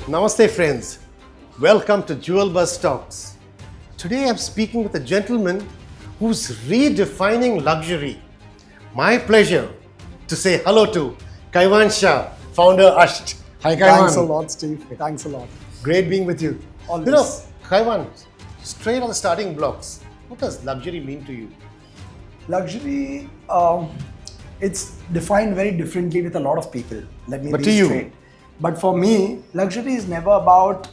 Namaste friends, welcome to JewelBuzzTalks. Today I'm speaking with a gentleman who's redefining luxury. My pleasure to say hello to Kaivan Shah, founder Ashth. Hi Kaivan. Thanks a lot, Steve. Thanks a lot. Great being with you. Always. You know, Kaivan, straight on the starting blocks, what does luxury mean to you? Luxury, it's defined very differently with a lot of people. Let me But be to you? straight. But for me, luxury is never about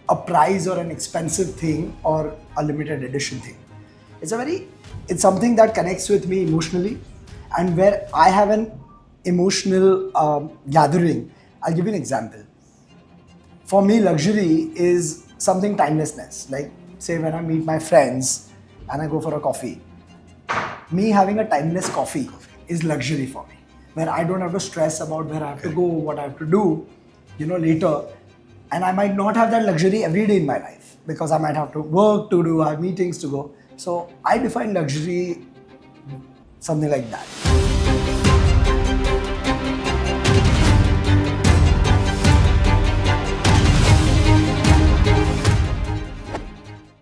a price or an expensive thing or a limited edition thing. It's something that connects with me emotionally, and where I have an emotional gathering. I'll give you an example. For me, luxury is something timelessness. Like, say when I meet my friends and I go for a coffee, me having a timeless coffee is luxury for me, where I don't have to stress about where I have to go, what I have to do, later. And I might not have that luxury every day in my life because I might have to work to do, I have meetings to go. So I define luxury something like that.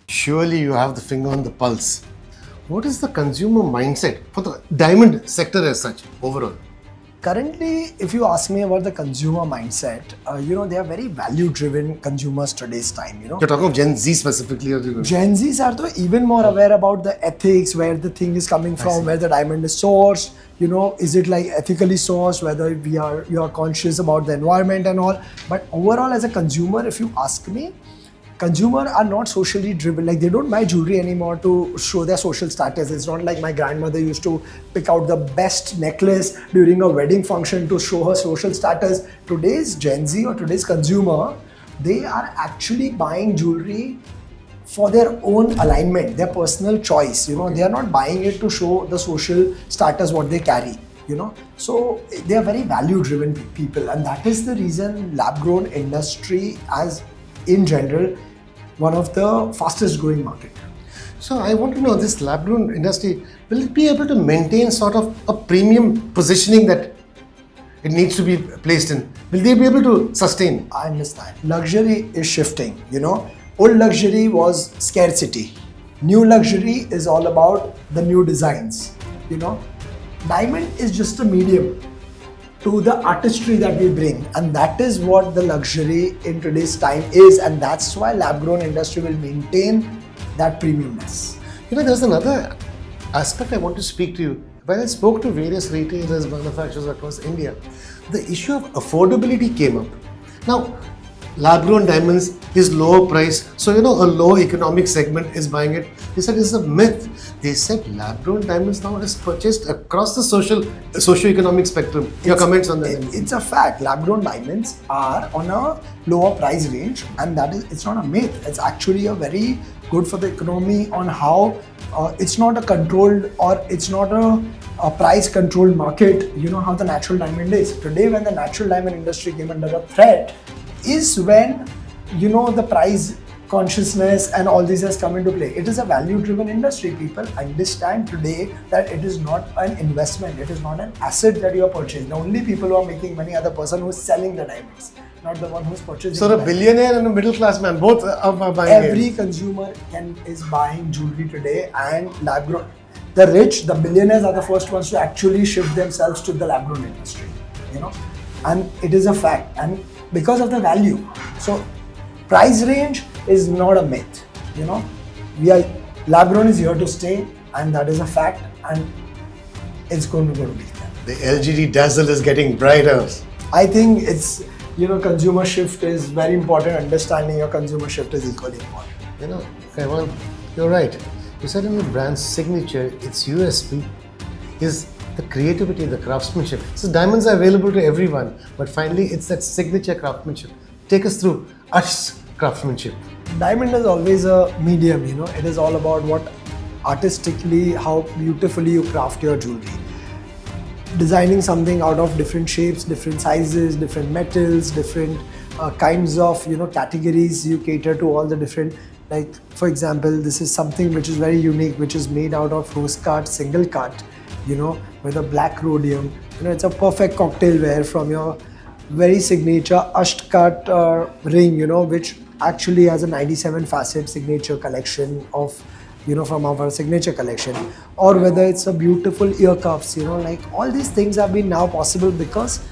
Surely you have the finger on the pulse. What is the consumer mindset for the diamond sector as such overall? Currently, if you ask me about the consumer mindset, they are very value-driven consumers today's time. You're talking of Gen Z specifically, or Gen Zs are though even more aware about the ethics, where the thing is coming from, where the diamond is sourced. Is it like ethically sourced? Whether you are conscious about the environment and all. But overall, as a consumer, if you ask me, consumers are not socially driven. Like, they don't buy jewelry anymore to show their social status. It's not like my grandmother used to pick out the best necklace during a wedding function to show her social status. Today's Gen Z or today's consumer, they are actually buying jewelry for their own alignment, their personal choice. They are not buying it to show the social status what they carry. So they are very value driven people, and that is the reason lab grown industry as in general one of the fastest growing market. So I want to know, this lab-grown industry, will it be able to maintain sort of a premium positioning that it needs to be placed in? Will they be able to sustain? I understand. Luxury is shifting, Old luxury was scarcity. New luxury is all about the new designs, Diamond is just a medium to the artistry that we bring, and that is what the luxury in today's time is, and that's why lab-grown industry will maintain that premiumness. There's another aspect I want to speak to you. When I spoke to various retailers, manufacturers across India, the issue of affordability came up. Now, lab-grown diamonds is lower price, so a low economic segment is buying it. They said it's a myth. They said lab-grown diamonds now is purchased across the socio-economic spectrum. Your comments on that? It's a fact. Lab-grown diamonds are on a lower price range, and it's not a myth. It's actually a very good for the economy on how it's not a controlled, or it's not a price controlled market. How the natural diamond is. Today, when the natural diamond industry came under a threat, is when the price consciousness and all this has come into play. It is a value-driven industry. People understand today that it is not an investment. It is not an asset that you are purchasing. The only people who are making money are the person who is selling the diamonds, not the one who is purchasing. So the billionaire and the middle class man, both are buying Every consumer is buying jewelry today, and lab-grown. The rich, the billionaires are the first ones to actually shift themselves to the lab-grown industry. And it is a fact. And because of the value. So price range is not a myth. Lab grown is here to stay, and that is a fact, and it's going to go to be there. The LGD dazzle is getting brighter. I think it's, consumer shift is very important. Understanding your consumer shift is equally important. Kaivan, you're right. You said in the brand's signature, its USP is the creativity, the craftsmanship. So diamonds are available to everyone, but finally it's that signature craftsmanship. Take us through Ashth's craftsmanship. Diamond is always a medium, you know. It is all about what artistically, how beautifully you craft your jewelry. Designing something out of different shapes, different sizes, different metals, different kinds of, you know, categories. You cater to all the different, like for example, this is something which is very unique, which is made out of rose cut, single cut, you know, with a black rhodium. You know, it's a perfect cocktail wear from your very signature Ashth cut ring, you know, which actually has a 97 facet signature collection of, you know, from our signature collection, or whether it's a beautiful ear cuffs, you know, like all these things have been now possible because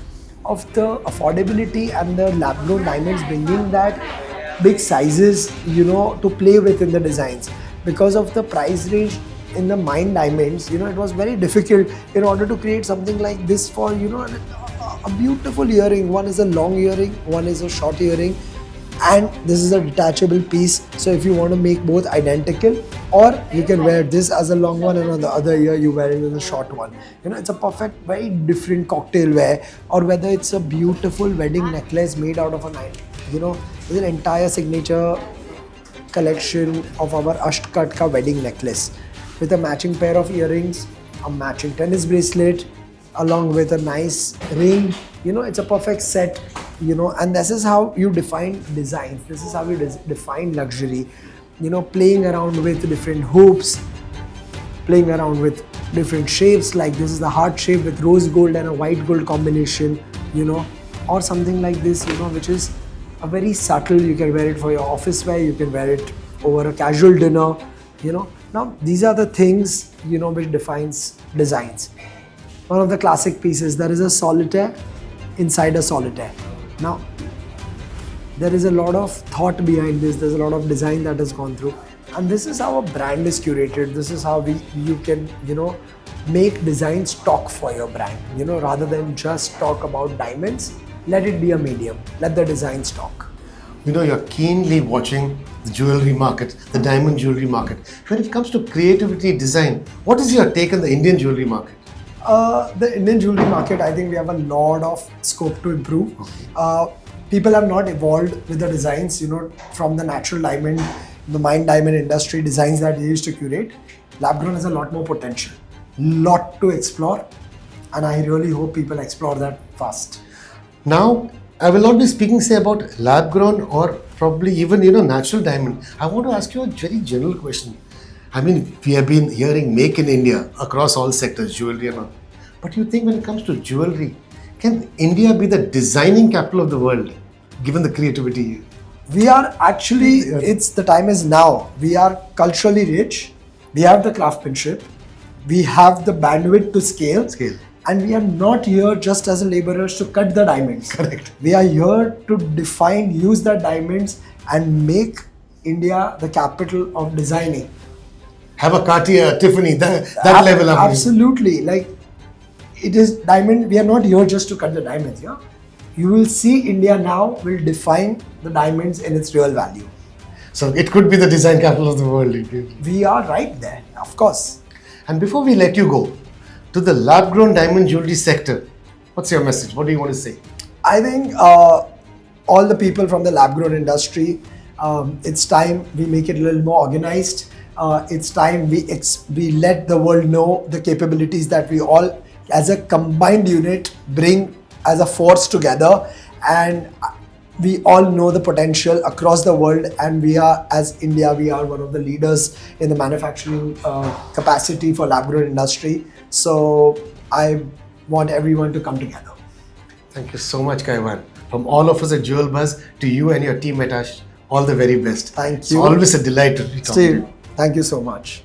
of the affordability and the lab grown diamonds bringing that big sizes, you know, to play with in the designs. Because of the price range in the mine diamonds, you know, it was very difficult in order to create something like this for, you know, a beautiful earring. One is a long earring, one is a short earring, and this is a detachable piece. So if you want to make both identical, or you can wear this as a long one and on the other ear you wear it as a short one. You know, it's a perfect, very different cocktail wear. Or whether it's a beautiful wedding necklace made out of a knife. You know, it's an entire signature collection of our Ashth cut ka wedding necklace with a matching pair of earrings, a matching tennis bracelet, along with a nice ring. You know, it's a perfect set, you know, and this is how you define designs. This is how you define luxury. You know, playing around with different hoops, playing around with different shapes, like this is the heart shape with rose gold and a white gold combination, you know, or something like this, you know, which is a very subtle. You can wear it for your office wear, you can wear it over a casual dinner, you know. Now, these are the things, you know, which defines designs. One of the classic pieces, there is a solitaire inside a solitaire. Now, there is a lot of thought behind this, there's a lot of design that has gone through, and this is how a brand is curated. This is how you can, you know, make designs talk for your brand, you know, rather than just talk about diamonds. Let it be a medium, let the designs talk. You know, you're keenly watching the jewelry market, the diamond jewelry market. When it comes to creativity, design, what is your take on the Indian jewelry market? The Indian jewelry market, I think we have a lot of scope to improve. People have not evolved with the designs, you know, from the natural diamond, the mine diamond industry designs that they used to curate. Lab grown has a lot more potential, lot to explore, and I really hope people explore that fast. Now, I will not be speaking, say, about lab grown or probably even, you know, natural diamond. I want to ask you a very general question. I mean, we have been hearing make in India across all sectors, jewelry and all. But you think when it comes to jewelry, can India be the designing capital of the world, given the creativity? We are actually, it's the time is now. We are culturally rich. We have the craftsmanship. We have the bandwidth to scale. And we are not here just as laborers to cut the diamonds. Correct. We are here to define, use the diamonds and make India the capital of designing. Have a Cartier, Tiffany, that level of absolutely. Like, it is diamond. We are not here just to cut the diamonds. Yeah, you will see India now will define the diamonds in its real value. So it could be the design capital of the world. We are right there, of course. And before we let you go to the lab-grown diamond jewelry sector, what's your message? What do you want to say? I think all the people from the lab-grown industry, it's time we make it a little more organized. It's time we let the world know the capabilities that we all, as a combined unit, bring as a force together, and we all know the potential across the world, and we are, as India, we are one of the leaders in the manufacturing capacity for lab-grown industry. So I want everyone to come together. Thank you so much, Kaivan. From all of us at JewelBuzz to you and your team at Ashth, all the very best. Thank you. It's always a delight to be talking to you. Thank you so much.